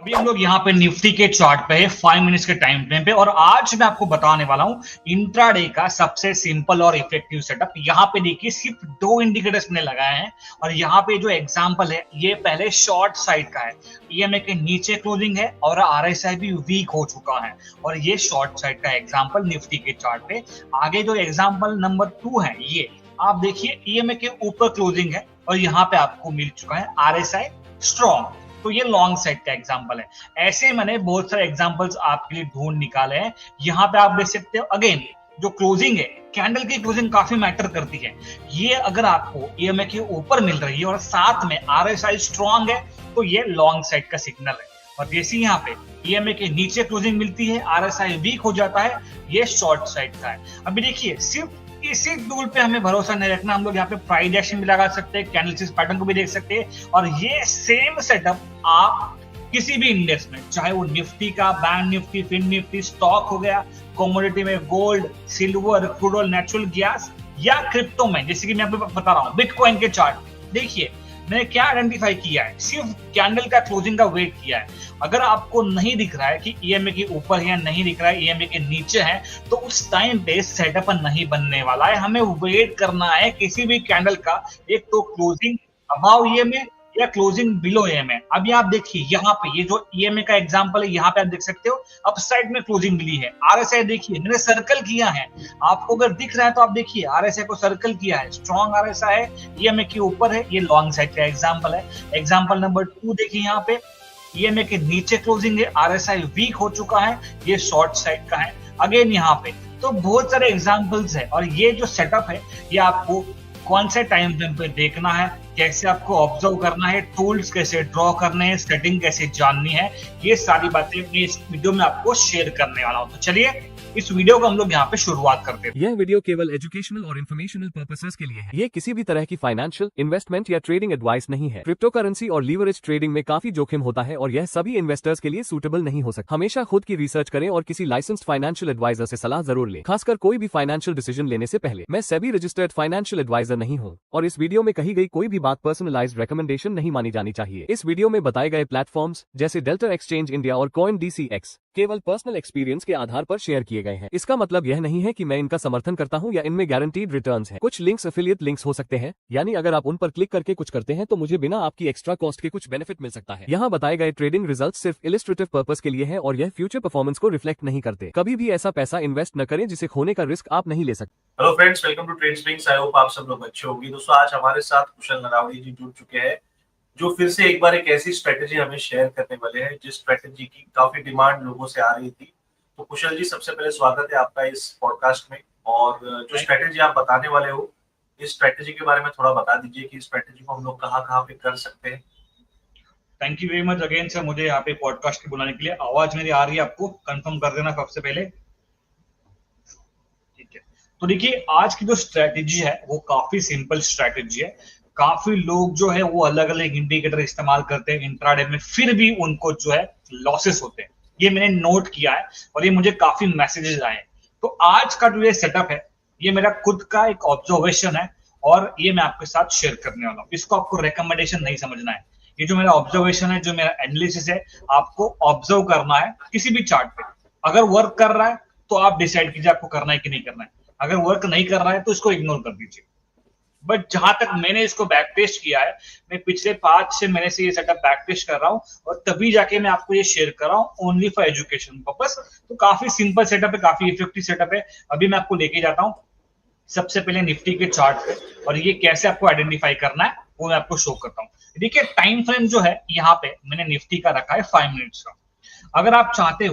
अभी हम लोग यहाँ पे निफ्टी के चार्ट पे है 5 मिनट्स के टाइम फ्रेम पे और आज मैं आपको बताने वाला हूँ इंट्राडे का सबसे सिंपल और इफेक्टिव सेटअप। यहाँ पे देखिए सिर्फ 2 इंडिकेटर्स मैंने लगाए हैं और यहाँ पे जो एग्जांपल है ये पहले शॉर्ट साइड का है। ईएमए के नीचे क्लोजिंग है और आरएसआई भी वीक हो चुका है और ये शॉर्ट साइड का एग्जांपल निफ्टी के चार्ट पे। आगे जो एग्जांपल नंबर 2 है ये आप देखिए ईएमए के ऊपर क्लोजिंग है और यहाँ पे आपको मिल चुका है आरएसआई स्ट्रॉन्ग। तो ये लॉन्ग साइड का एग्जांपल है। ऐसे मैंने बहुत सारे एग्जांपल्स आपके लिए ढूंढ निकाले हैं। यहाँ पे आप देख सकते हो अगेन जो क्लोजिंग है, कैंडल की क्लोजिंग काफी मैटर करती है। ये अगर आपको ईएमए के ऊपर मिल रही है और साथ में आरएसआई स्ट्रॉन्ग है तो ये लॉन्ग साइड का सिग्नल है। और जैसे यहाँ पे ईएमए के नीचे क्लोजिंग मिलती है, आरएसआई वीक हो जाता है, ये शॉर्ट साइड का है। अभी देखिए सिर्फ इसी टूल पे हमें भरोसा नहीं रखना, हम लोग यहाँ पे प्राइस एक्शन भी लगा सकते हैं, कैंडलस्टिक पैटर्न को भी देख सकते हैं और ये सेम सेटअप आप किसी भी इंडेक्स में, चाहे वो निफ्टी का, bank Nifty, Fin Nifty, stock हो गया, कमोडिटी में gold, silver, crude oil, natural gas या क्रिप्टो में, जैसे कि मैं आपको बता रहा हूँ बिटकॉइन के चार्ट देखिए मैंने क्या आइडेंटिफाई किया है, सिर्फ कैंडल का क्लोजिंग का वेट किया है। अगर आपको नहीं दिख रहा है कि ईएमए के ऊपर है या नहीं दिख रहा है ईएमए के नीचे है तो उस टाइम पे सेटअप नहीं बनने वाला है। हमें वेट करना है किसी भी कैंडल का, एक तो क्लोजिंग अबाव ईएमए या क्लोजिंग बिलो ईएमए। अभी आप देखिए यहाँ पे ये जो ईएमए का एग्जांपल है, यहाँ पे आप देख सकते हो अप साइड में क्लोजिंग मिली है। आरएसआई देखिए मैंने सर्कल किया है, आपको अगर दिख रहा है तो आप देखिए आरएसआई को सर्कल किया है, स्ट्रॉन्ग आरएसआई है, ईएमए के ऊपर है, ये लॉन्ग साइड का एग्जांपल है। एग्जांपल नंबर 2 देखिए यहाँ पे ईएमए के नीचे क्लोजिंग है, आरएसआई वीक हो चुका है, ये शॉर्ट साइड का है। अगेन यहाँ पे तो बहुत सारे एग्जांपल्स है और ये जो सेटअप है ये आपको कौन से टाइम फ्रेम पे देखना है, कैसे आपको ऑब्जर्व करना है, टूल्स कैसे ड्रॉ करने हैं, सेटिंग कैसे जाननी है, ये सारी बातें मैं इस वीडियो में आपको शेयर करने वाला हूं। तो चलिए इस वीडियो को हम लोग यहाँ पे शुरुआत करते हैं। यह वीडियो केवल एजुकेशनल और इन्फॉर्मेशनल पर्पसेस के लिए है। ये किसी भी तरह की फाइनेंशियल, इन्वेस्टमेंट या ट्रेडिंग एडवाइस नहीं है। क्रिप्टो करेंसी और लीवरेज ट्रेडिंग में काफी जोखिम होता है और यह सभी इन्वेस्टर्स के लिए सूटेबल नहीं हो सकता। हमेशा खुद की रिसर्च करें और किसी लाइसेंस्ड फाइनेंशियल एडवाइजर से सलाह जरूर लें, खासकर कोई भी फाइनेंशियल डिसीजन लेने से पहले। मैं सेबी रजिस्टर्ड फाइनेंशियल एडवाइजर नहीं हूँ और इस वीडियो में कही गई कोई भी बात पर्सनलाइज्ड रिकमेंडेशन नहीं मानी जानी चाहिए। इस वीडियो में बताए गए प्लेटफॉर्म्स जैसे डेल्टा एक्सचेंज इंडिया और कॉइन DCX केवल पर्सनल एक्सपीरियंस के आधार पर शेयर किए गए हैं। इसका मतलब यह नहीं है कि मैं इनका समर्थन करता हूं या इनमें गारंटीड रिटर्न्स हैं। कुछ लिंक्स एफिलिएट लिंक्स हो सकते हैं, यानी अगर आप उन पर क्लिक करके कुछ करते हैं तो मुझे बिना आपकी एक्स्ट्रा कॉस्ट के कुछ बेनिफिट मिल सकता है। यहाँ बताए गए ट्रेडिंग रिजल्ट सिर्फ इलिस्ट्रेटिव पर्पस के लिए है और यह फ्यूचर परफॉर्मेंस को रिफ्लेक्ट नहीं करते। कभी भी ऐसा पैसा इन्वेस्ट न करें जिसे खोने का रिस्क आप नहीं ले सकते। Hello friends, welcome to Trade Springs. I hope आप सब लोग अच्छे होंगे। दोस्तों आज हमारे साथ कुशल नरावली जी जुड़ चुके हैं जो फिर से एक बार एक ऐसी स्ट्रेटेजी हमें शेयर करने वाले हैं जिस स्ट्रेटेजी की काफी डिमांड लोगों से आ रही थी। तो कुशल जी, सबसे पहले स्वागत है आपका इस पॉडकास्ट में। और जो स्ट्रेटेजी आप बताने वाले हो, इस स्ट्रेटेजी के बारे में थोड़ा बता दीजिए कि इस स्ट्रेटेजी को हम लोग कहाँ पे कर सकते हैं। Thank you very much again sir, मुझे यहाँ पे पॉडकास्ट के बुलाने के लिए। आवाज मेरी आ रही है आपको? कंफर्म कर देना सबसे पहले, ठीक है। तो देखिए आज की जो स्ट्रेटेजी है वो काफी सिंपल स्ट्रेटेजी है। काफी लोग जो है वो अलग अलग इंडिकेटर इस्तेमाल करते हैं इंट्राडे में, फिर भी उनको जो है लॉसेस होते हैं। ये मैंने नोट किया है और ये मुझे काफी मैसेजेस आए हैं। तो आज का जो ये सेटअप है ये मेरा खुद का एक ऑब्जर्वेशन है और ये मैं आपके साथ शेयर करने वाला हूँ। इसको आपको रिकमेंडेशन नहीं समझना है। ये जो मेरा ऑब्जर्वेशन है, जो मेरा एनालिसिस है, आपको ऑब्जर्व करना है किसी भी चार्ट पे। अगर वर्क कर रहा है तो आप डिसाइड कीजिए आपको करना है कि नहीं करना है। अगर वर्क नहीं कर रहा है तो इसको इग्नोर कर दीजिए। बट जहां तक मैंने इसको बैक टेस्ट किया है, मैं पिछले 5-6 महीने से ये सेटअप बैक टेस्ट कर रहा हूँ और तभी जाके मैं आपको ये शेयर कर रहा हूँ ओनली फॉर एजुकेशन पर्पस। तो काफी सिंपल सेटअप है, काफी इफेक्टिव सेटअप है। अभी मैं आपको लेके जाता हूँ सबसे पहले निफ्टी के चार्ट पे और ये कैसे आपको आइडेंटिफाई करना है वो मैं आपको शो करता हूँ। देखिए टाइम फ्रेम जो है यहाँ पे मैंने निफ्टी का रखा है 5 मिनट्स का। अगर आप चाहते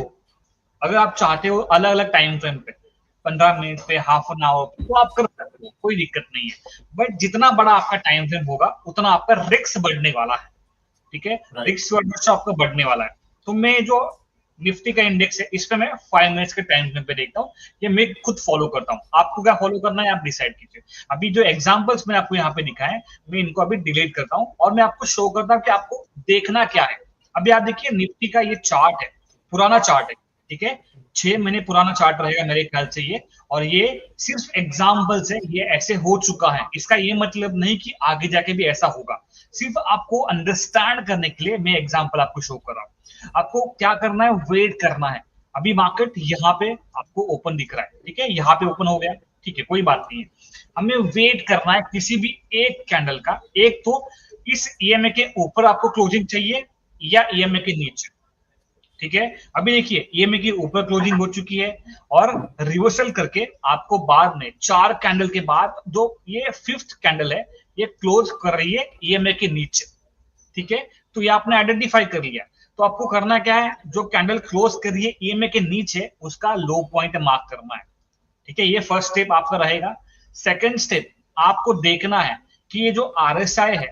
हो अलग अलग टाइम फ्रेम पे, 15 मिनट पे, हाफ एन आवर, तो आप कर सकते हो, कोई दिक्कत नहीं है। बट जितना बड़ा आपका टाइम फ्रेम होगा उतना आपका रिस्क बढ़ने वाला है, ठीक है। रिस्क आपका बढ़ने वाला है। तो मैं जो निफ्टी का इंडेक्स है इस पे मैं 5 मिनट्स के टाइम फ्रेम पे देखता हूँ, ये मैं खुद फॉलो करता हूँ। आपको क्या फॉलो करना है आप डिसाइड कीजिए। अभी जो एग्जांपल्स मैंने आपको यहाँ पे दिखाए हैं मैं इनको अभी डिलीट करता हूँ और मैं आपको शो करता हूँ कि आपको देखना क्या है। अभी आप देखिए निफ्टी का ये चार्ट है, पुराना चार्ट है, ठीक है। 6 महीने पुराना चार्ट रहेगा मेरे ख्याल से ये, और ये सिर्फ एग्जांपल्स है, ये ऐसे हो चुका है। इसका ये मतलब नहीं कि आगे जाके भी ऐसा होगा, सिर्फ आपको अंडरस्टैंड करने के लिए मैं एग्जांपल आपको शो कर रहा हूँ। आपको क्या करना है, वेट करना है। अभी मार्केट यहाँ पे आपको ओपन दिख रहा है, ठीक है, यहाँ पे ओपन हो गया, ठीक है, कोई बात नहीं है। हमें वेट करना है किसी भी एक कैंडल का, एक तो इस ईएमए के ऊपर आपको क्लोजिंग चाहिए या ईएमए के नीचे, ठीक है। अभी देखिए ईएमए की ऊपर क्लोजिंग हो चुकी है और रिवर्सल करके आपको बाद में 4 कैंडल के बाद जो ये 5th कैंडल है ये क्लोज कर रही है ईएमए के नीचे, ठीक है। तो ये आपने आइडेंटिफाई कर लिया। तो आपको करना क्या है, जो कैंडल क्लोज कर रही है ईएमए के नीचे उसका लो पॉइंट मार्क करना है, ठीक है। ये फर्स्ट स्टेप आपका रहेगा। सेकंड स्टेप आपको देखना है कि ये जो आरएसआई है,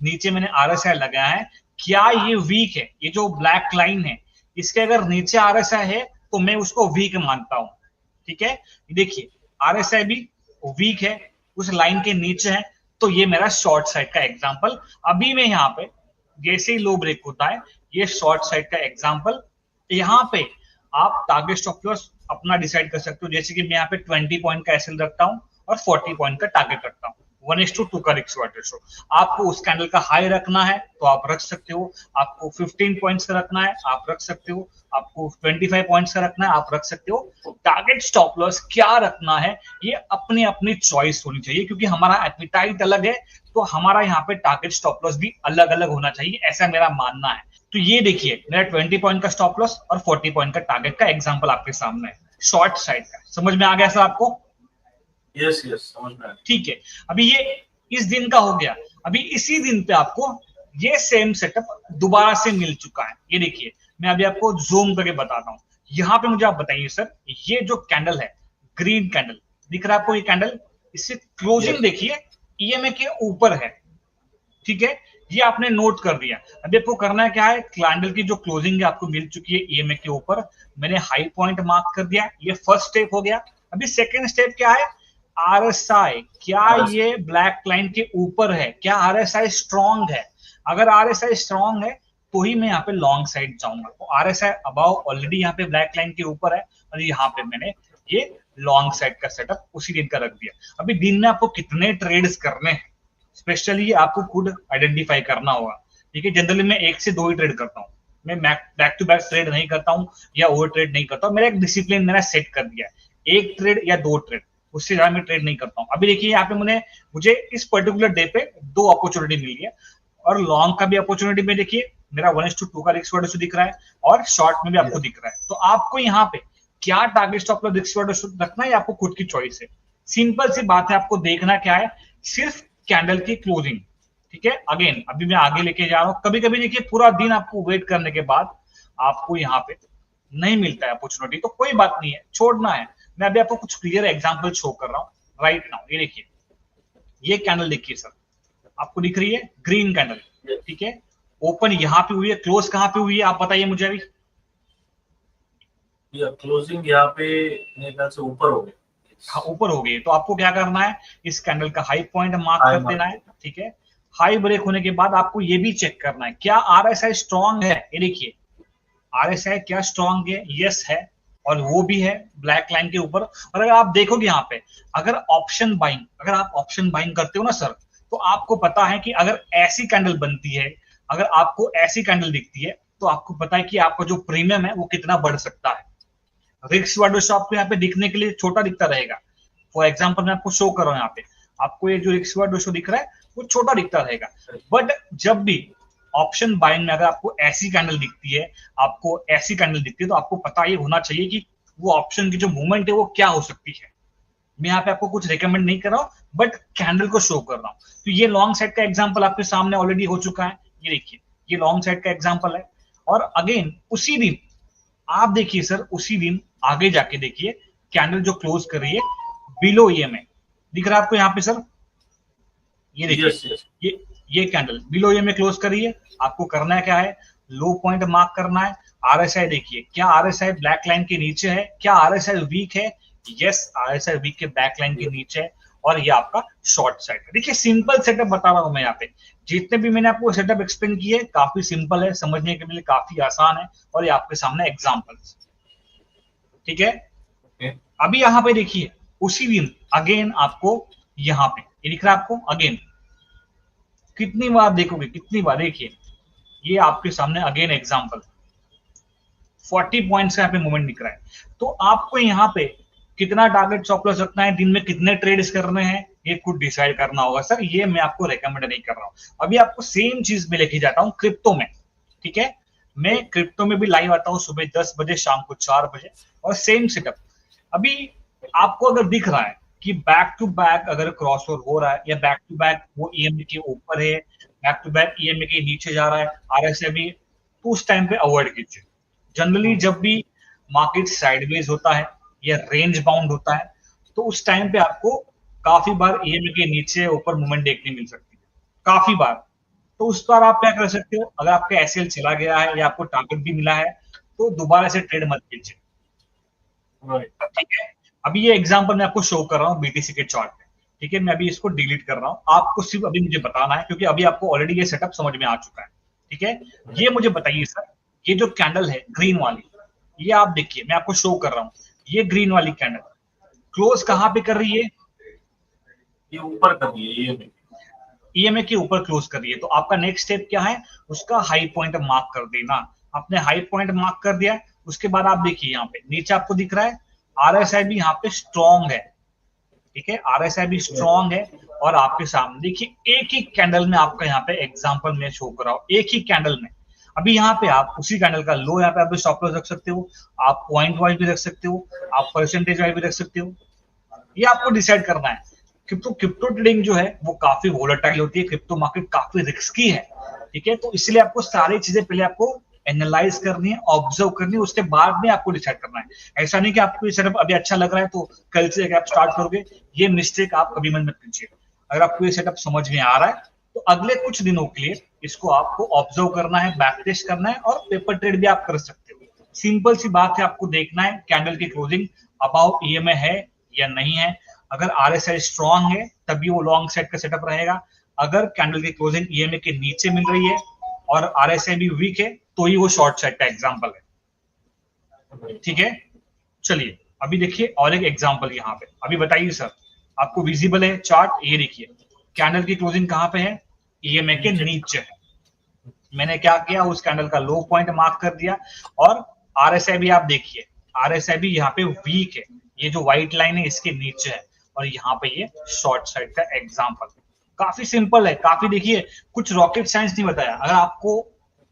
नीचे मैंने आरएसआई लगाया है, क्या ये वीक है। ये जो ब्लैक लाइन है इसके अगर नीचे आरएसआई है तो मैं उसको वीक मानता हूं, ठीक है। देखिए आरएसआई भी वीक है, उस लाइन के नीचे है, तो ये मेरा शॉर्ट साइड का एग्जांपल। अभी मैं यहाँ पे जैसे ही लो ब्रेक होता है ये शॉर्ट साइड का एग्जांपल। यहाँ पे आप टारगेट स्टॉप लॉस अपना डिसाइड कर सकते हो, जैसे कि मैं यहाँ पे 20 पॉइंट का एसएल रखता हूँ और 40 पॉइंट का टारगेट रखता हूँ। 1:2 का रिस्क रेशियो। आपको उस कैंडल का हाई रखना है तो आप रख सकते हो, आपको 15 पॉइंट्स का रखना है आप रख सकते हो, आपको 25 पॉइंट्स का रखना है आप रख सकते हो। टारगेट स्टॉप लॉस क्या रखना है ये अपनी अपनी चॉइस होनी चाहिए, क्योंकि हमारा एपिटाइट अलग है, तो हमारा यहाँ पे टारगेट स्टॉप लॉस भी अलग अलग होना चाहिए, ऐसा मेरा मानना है। तो ये देखिए मेरा 20 पॉइंट का स्टॉप लॉस और 40 पॉइंट का टारगेट का एग्जांपल आपके सामने है, शॉर्ट साइड का। समझ में आ गया सर आपको? यस यस समझ में आ गया। ठीक है, अभी ये इस दिन का हो गया। अभी इसी दिन पे आपको ये सेम सेटअप दोबारा से मिल चुका है। ये देखिए मैं अभी आपको जूम करके बताता हूँ। यहाँ पे मुझे आप बताइए सर, ये जो कैंडल है ग्रीन कैंडल दिख रहा है आपको, ये कैंडल, इससे क्लोजिंग देखिए ईएमए के ऊपर है, ठीक है, ये आपने नोट कर दिया। अभी आपको करना है क्या है, कैंडल की जो क्लोजिंग है आपको मिल चुकी है ईएमए के ऊपर, मैंने हाई पॉइंट मार्क कर दिया, ये फर्स्ट स्टेप हो गया। अभी सेकेंड स्टेप क्या है, आरएसआई, क्या ये ब्लैक लाइन के ऊपर है, क्या आरएसआई स्ट्रॉन्ग है। अगर आरएसआई स्ट्रॉन्ग है तो ही मैं यहाँ पे लॉन्ग साइड जाऊंगा। तो आरएसआई अबाव ऑलरेडी यहाँ पे ब्लैक लाइन के ऊपर है और यहाँ पे मैंने ये लॉन्ग साइड का सेटअप उसी दिन का रख दिया। अभी दिन में आपको कितने ट्रेड्स करने हैं स्पेशली आपको खुद आइडेंटिफाई करना होगा, ठीक है। जनरली मैं 1 से 2 ही ट्रेड करता हूँ, मैं बैक टू बैक ट्रेड नहीं करता हूँ या ओवर ट्रेड नहीं करता हूँ। मेरा एक डिसिप्लिन मैंने सेट कर दिया है, 1 ट्रेड या 2 ट्रेड, उससे ज्यादा मैं ट्रेड नहीं करता हूँ। अभी देखिए यहाँ पे मुझे इस पर्टिकुलर डे पे 2 अपॉर्चुनिटी मिली है और लॉन्ग का भी अपॉर्चुनिटी में देखिए मेरा 1:2 का रिस्क रेशियो दिख रहा है और शॉर्ट में भी आपको दिख रहा है। तो आपको यहाँ पे क्या target stop loss risk ratio रखना है, आपको खुद की चॉइस है। सिंपल सी बात है, आपको देखना क्या है, सिर्फ कैंडल की क्लोजिंग, ठीक है। अगेन अभी मैं आगे लेके जा रहा हूं। कभी कभी देखिए पूरा दिन आपको वेट करने के बाद आपको यहाँ पे नहीं मिलता है अपॉर्चुनिटी, तो कोई बात नहीं है, छोड़ना है। मैं अभी आपको कुछ क्लियर एग्जांपल शो कर रहा हूं राइट नाउ। ये देखिए ये कैंडल देखिए सर, आपको दिख रही है ग्रीन कैंडल, ठीक है। ओपन यहाँ पे हुई है, क्लोज कहाँ पे हुई है आप बताइए मुझे अभी। क्लोजिंग यहाँ पे मेरे ख्याल से ऊपर हो गई। हाँ ऊपर हो गई। तो आपको क्या करना है, इस कैंडल का हाई पॉइंट मार्क कर देना है, ठीक है। हाई ब्रेक होने के बाद आपको ये भी चेक करना है क्या आरएसआई स्ट्रॉन्ग है। ये देखिए आरएसआई क्या स्ट्रॉन्ग है, यस है, और वो भी है ब्लैक लाइन के ऊपर। और अगर आप देखोगे यहाँ पे अगर आप ऑप्शन बाइंग करते हो ना सर, तो आपको पता है कि अगर ऐसी कैंडल बनती है, अगर आपको ऐसी कैंडल दिखती है, तो आपको पता है कि आपका जो प्रीमियम है वो कितना बढ़ सकता है। रिस्क रेशियो आपको यहाँ पे दिखने के लिए छोटा दिखता रहेगा। फॉर एग्जांपल मैं आपको शो कर रहा हूँ, यहाँ पे आपको ये जो रिस्क रेशियो दिख रहा है वो छोटा दिखता रहेगा। बट जब भी ऑप्शन बाइंग में अगर आपको ऐसी कैंडल दिखती है, तो आपको पता ये होना चाहिए कि वो ऑप्शन की जो मूवमेंट है वो क्या हो सकती है। मैं यहाँ पे आपको कुछ रिकमेंड नहीं कर रहा हूँ, बट कैंडल को शो कर रहा हूँ। तो ये लॉन्ग साइड का एग्जांपल आपके सामने ऑलरेडी हो चुका है। ये देखिए ये लॉन्ग साइड का एग्जांपल है। और अगेन उसी दिन आप देखिए सर, उसी दिन आगे जाके देखिए कैंडल जो क्लोज कर रही है बिलो ईएमए, दिख रहा है आपको यहाँ पे सर। ये देखिए ये कैंडल बिलो ईएमए क्लोज कर रही है। आपको करना है क्या है, लो पॉइंट मार्क करना है। आरएसआई देखिए, क्या आरएसआई ब्लैक लाइन के नीचे है, क्या आरएसआई वीक है, यस आरएसआई वीक के बैक लाइन के नीचे है, और ये आपका शॉर्ट साइड है। देखिए सिंपल सेटअप बता रहा हूं मैं यहाँ पे, जितने भी मैंने आपको सेटअप एक्सप्लेन किए काफी सिंपल है, समझने के लिए काफी आसान है, और ये आपके सामने एग्जांपल्स, ठीक है। अभी यहाँ पे देखिए उसी दिन अगेन आपको यहाँ पे ये दिख रहा है आपको, अगेन कितनी बार देखोगे, कितनी बार देखिए ये आपके सामने अगेन एग्जांपल 40 पॉइंट्स का यहाँ पे मूवमेंट दिख रहा है। तो आपको यहाँ पे कितना टारगेट स्टॉप लॉस रखना है, दिन में कितने ट्रेड्स करने हैं, ये खुद डिसाइड करना होगा सर। ये मैं आपको रेकमेंड नहीं कर रहा हूँ। अभी आपको सेम चीज में लेके जाता हूँ क्रिप्टो में, ठीक है। मैं क्रिप्टो में भी लाइव आता हूँ सुबह 10 बजे, शाम को 4 बजे, और सेम सेटअप। अभी आपको अगर दिख रहा है कि बैक टू बैक अगर क्रॉसओवर हो रहा है, या बैक टू बैक वो ईएमए के ऊपर है, बैक टू बैक ईएमए के नीचे जा रहा है, आरएसआई भी, तो उस टाइम पे अवॉइड कीजिए। जनरली जब भी मार्केट साइडवेज होता है या रेंज बाउंड होता है, तो उस टाइम पे आपको काफी बार ईएमए के नीचे ऊपर मूवमेंट देखने मिल सकती है, काफी बार। तो उस बार आप क्या कर सकते हो, अगर आपका एसएल चला गया है या आपको टारगेट भी मिला है, तो दोबारा से ट्रेड मत कीजिए, ठीक है। अभी ये एग्जांपल मैं आपको शो कर रहा हूँ बीटीसी के चार्ट पे, ठीक है। मैं अभी इसको डिलीट कर रहा हूँ, आपको सिर्फ अभी मुझे बताना है, क्योंकि अभी आपको ऑलरेडी ये सेटअप समझ में आ चुका है, ठीक है। ये मुझे बताइए सर, ये जो कैंडल है ग्रीन वाली, ये आप देखिए, मैं आपको शो कर रहा हूँ, ये ग्रीन वाली कैंडल क्लोज कहां पे कर रही है, ये ऊपर कर रही है, ईएमए के ऊपर क्लोज कर रही है। तो आपका नेक्स्ट स्टेप क्या है, उसका हाई पॉइंट मार्क कर देना। आपने हाई पॉइंट मार्क कर दिया, उसके बाद आप देखिए यहाँ पे नीचे आपको दिख रहा है आरएसआई भी यहाँ पे स्ट्रॉन्ग है, ठीक है। आरएसआई भी स्ट्रॉन्ग है, और आपके सामने देखिए एक ही कैंडल में आपका यहाँ पे एग्जांपल में शो कर रहा हूं, एक ही कैंडल में। अभी यहाँ पे आप उसी कैंडल का लो यहाँ पे आप स्टॉप लॉस रख सकते हो, आप पॉइंट वाइज भी रख सकते हो, आप परसेंटेज वाइज भी रख सकते हो, ये आपको डिसाइड करना है। क्रिप्टो ट्रेडिंग जो है वो काफी वोलेटाइल होती है, क्रिप्टो मार्केट काफी रिस्की है, ठीक है। तो इसलिए आपको सारी चीजें पहले आपको एनालाइज करनी है, ऑब्जर्व करनी है, उसके बाद में आपको डिसाइड करना है। ऐसा नहीं कि आपको ये सेटअप अभी अच्छा लग रहा है तो कल से आप स्टार्ट करोगे, ये मिस्टेक आप कभी मत कीजिए। अगर आपको ये सेटअप समझ में आ रहा है, तो अगले कुछ दिनों के लिए इसको आपको ऑब्जर्व करना है, बैक टेस्ट करना है, और पेपर ट्रेड भी आप कर सकते हो। सिंपल सी बात है, आपको देखना है कैंडल की क्लोजिंग अबाउ ईएमए है या नहीं है। अगर आरएसआई स्ट्रॉन्ग है तभी वो लॉन्ग सेट का सेटअप रहेगा। अगर कैंडल की क्लोजिंग ईएमए के नीचे मिल रही है और आरएसआई भी वीक है, तो ही वो शॉर्ट सेट का एग्जांपल है, ठीक है। चलिए अभी देखिए और एक एग्जांपल यहाँ पे। अभी बताइए सर, आपको विजिबल है चार्ट, ये देखिए कैंडल की क्लोजिंग कहां पे है, ईएमए के नीचे है। मैंने क्या किया, उस कैंडल का लो पॉइंट मार्क कर दिया, और आरएसआई भी आप देखिए, आरएसआई भी यहाँ पे वीक है, ये जो व्हाइट लाइन है इसके नीचे है, और यहाँ पे ये शॉर्ट साइड का एग्जांपल। काफी सिंपल है, काफी देखिए कुछ रॉकेट साइंस नहीं बताया। अगर आपको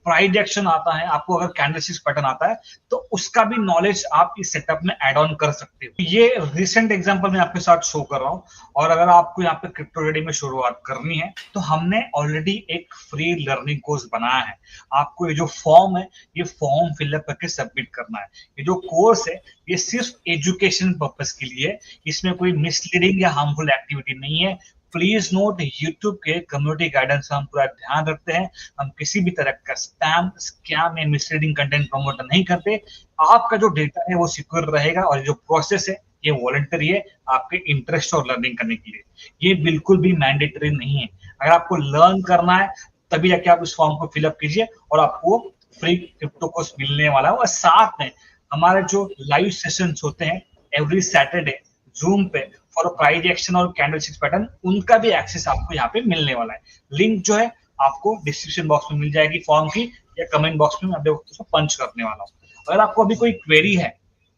प्राइस एक्शन आता है, आपको अगर कैंडलस्टिक पैटर्न आता है, तो उसका भी नॉलेज आप इस सेटअप में ऐड ऑन कर सकते हो। ये रिसेंट एग्जांपल मैं आपके साथ शो कर रहा हूं। और अगर आपको यहाँ पे क्रिप्टो ट्रेडिंग में शुरुआत करनी है, तो हमने ऑलरेडी एक फ्री लर्निंग कोर्स बनाया है। आपको ये जो फॉर्म है, ये फॉर्म फिलअप करके सबमिट करना है। ये जो कोर्स है, ये सिर्फ एजुकेशन पर्पस के लिए है, इसमें कोई मिसलीडिंग या हार्मफुल एक्टिविटी नहीं है। प्लीज नोट, यूट्यूब के कम्युनिटी गाइडेंस का हम पूरा ध्यान रखते हैं। हम किसी भी तरह का स्पैम, स्कैम या मिसलीडिंग कंटेंट प्रमोट नहीं करते। आपका जो डेटा है वो सिक्योर रहेगा, और जो प्रोसेस है ये वॉलंटरी है, आपके इंटरेस्ट और लर्निंग करने के लिए। ये बिल्कुल भी मैंडेटरी नहीं है। अगर आपको लर्न करना है तभी जाके आप इस फॉर्म को फिलअप कीजिए, और आपको फ्री क्रिप्टो कोर्स मिलने वाला है। और साथ में हमारे जो लाइव सेशंस होते हैं एवरी सैटरडे जूम पे फॉर प्राइस एक्शन और कैंडलस्टिक पैटर्न, उनका भी एक्सेस आपको यहाँ पे मिलने वाला है। लिंक जो है आपको डिस्क्रिप्शन बॉक्स में मिल जाएगी फॉर्म की, या कमेंट बॉक्स में मैं उसको पंच करने वाला हूँ। अगर आपको अभी कोई क्वेरी है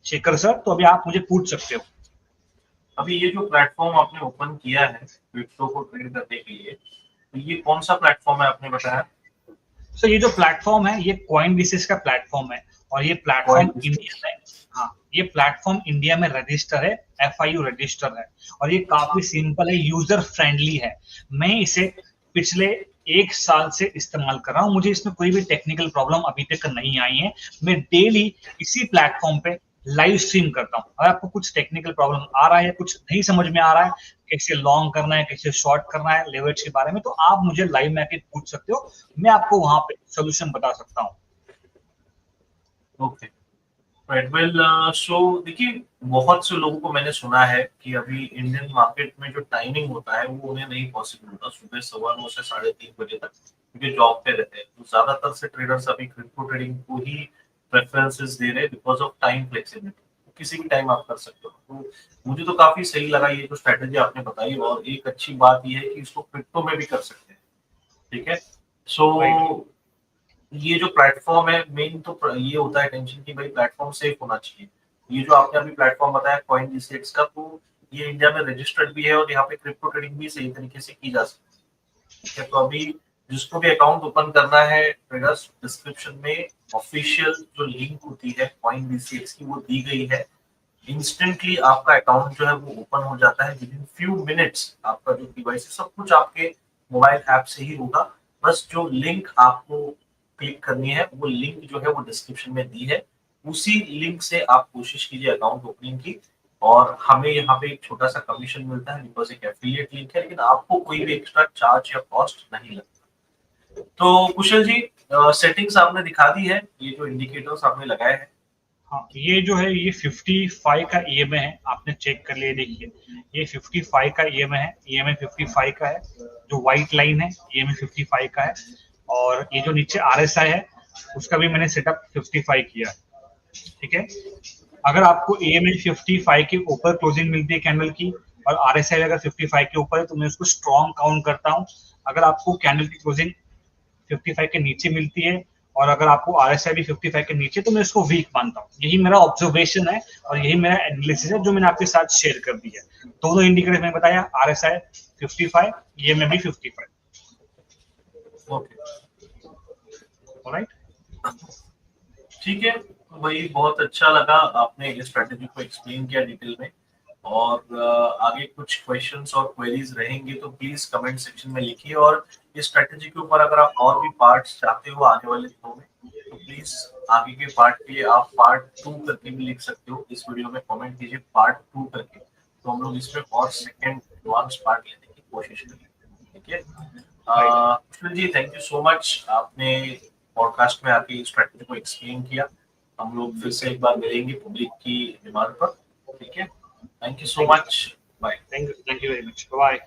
शेखर सर, तो अभी आप मुझे पूछ सकते हो। अभी ये जो प्लेटफॉर्म आपने ओपन किया है क्रिप्टो को ट्रेड करने के लिए, तो ये कौन सा प्लेटफॉर्म है आपने बताया? सर ये जो प्लेटफॉर्म है ये कॉइनबेसिस का प्लेटफॉर्म है, और ये प्लेटफॉर्म इंडिया में, हाँ ये प्लेटफॉर्म इंडिया में रजिस्टर है, FIU रजिस्टर है, और ये काफी सिंपल है, यूजर फ्रेंडली है। मैं इसे पिछले 1 साल से इस्तेमाल कर रहा हूँ, मुझे इसमें कोई भी टेक्निकल प्रॉब्लम अभी तक नहीं आई है। मैं डेली इसी प्लेटफॉर्म पे लाइव स्ट्रीम करता हूँ। अगर आपको कुछ टेक्निकल प्रॉब्लम आ रहा है, कुछ नहीं समझ में आ रहा है, कैसे लॉन्ग करना है, कैसे शॉर्ट करना है, लेवरेज के बारे में, तो आप मुझे लाइव में आके पूछ सकते हो, मैं आपको वहां पे सोल्यूशन बता सकता हूँ। ओके, वेल, सो देखिए बहुत से लोगों को मैंने सुना है कि अभी इंडियन मार्केट में जो टाइमिंग होता है वो उन्हें नहीं पॉसिबल होता सुबह 9:15 से 3:30 बजे तक, क्योंकि जॉब पे रहते हैं। तो ज्यादातर से ट्रेडर्स अभी क्रिप्टो ट्रेडिंग को ही प्रेफरेंसेस दे रहे हैं बिकॉज ऑफ टाइम फ्लेक्सिबिलिटी। किसी भी टाइम आप कर सकते हो। तो मुझे तो काफी सही लगा ये जो स्ट्रेटेजी आपने बताई, और एक अच्छी बात ये है कि इसको क्रिप्टो में भी कर सकते हैं, ठीक है। सो ये जो प्लेटफॉर्म है मेन तो ये होता है टेंशन कि भाई प्लेटफॉर्म सेफ होना चाहिए। ये जो आपने अभी प्लेटफॉर्म बताया कॉइन जीसीएक्स का, तो ये इंडिया में रजिस्टर्ड भी है और यहाँ पे क्रिप्टो ट्रेडिंग भी सही तरीके से की जा सकती है। ठीक है, तो अभी जिसको भी अकाउंट ओपन करना है ट्रेडर्स, डिस्क्रिप्शन में ऑफिशियल जो लिंक होती है कॉइन जीसीएक्स की वो दी गई है। इंस्टेंटली आपका अकाउंट जो है वो ओपन हो जाता है, विद इन फ्यू मिनट्स आपका जो केवाईसी सब कुछ आपके मोबाइल ऐप से ही होगा। बस जो लिंक आपको क्लिक करनी है वो लिंक जो है वो डिस्क्रिप्शन में दी है, उसी लिंक से आप कोशिश कीजिए अकाउंट ओपनिंग की। और हमें यहाँ पे एक छोटा सा कमीशन मिलता है बिकॉज एक एफिलिएट लिंक है, लेकिन आपको कोई भी एक्स्ट्रा चार्ज या कॉस्ट नहीं लगता। तो कुशल जी, सेटिंग्स आपने दिखा दी है, ये जो इंडिकेटर्स आपने लगाए हैं। हाँ, ये जो है ये 55 का ईएमए है, आपने चेक कर लिया, देखिए ये 55 का ईएमए है, ईएमए 55 का है, जो व्हाइट लाइन है ईएमए 55 का है। और ये जो नीचे आरएसआई है उसका भी मैंने सेटअप 55 किया है। ठीक है, अगर आपको ईएमए 55 के ऊपर क्लोजिंग मिलती है कैंडल की और आरएसआई अगर 55 के ऊपर है तो मैं उसको स्ट्रॉन्ग काउंट करता हूँ। अगर आपको कैंडल की क्लोजिंग 55 के नीचे मिलती है और अगर आपको आरएसआई भी 55 के नीचे, तो मैं इसको वीक मानता हूँ। यही मेरा ऑब्जर्वेशन है और यही मेरा एनालिसिस है जो मैंने आपके साथ शेयर कर दिया है। दोनों इंडिकेटर मैंने बताया, आरएसआई 55, ईएमए भी 55। ओके, ऑलराइट, ठीक है, तो वही बहुत अच्छा लगा आपने इस स्ट्रेटेजी को एक्सप्लेन किया डिटेल में। और आगे कुछ क्वेश्चंस और क्वेरीज रहेंगे तो प्लीज कमेंट सेक्शन में लिखिए। और इस स्ट्रेटेजी के ऊपर अगर आप और भी पार्ट्स चाहते हो आने वाले दिनों में तो प्लीज आगे के पार्ट के लिए आप पार्ट 2 करके भी लिख सकते हो। इस वीडियो में कमेंट कीजिए पार्ट 2 करके, तो हम लोग इसमें और सेकंड एडवांस पार्ट लेने की कोशिश करेंगे। ठीक है, कुशल जी थैंक यू सो मच, आपने पॉडकास्ट में आके स्ट्रेटेजी को एक्सप्लेन किया। हम लोग फिर से एक बार मिलेंगे पब्लिक की डिमांड पर। ठीक है, thank you so much, bye. Thank you very much, bye.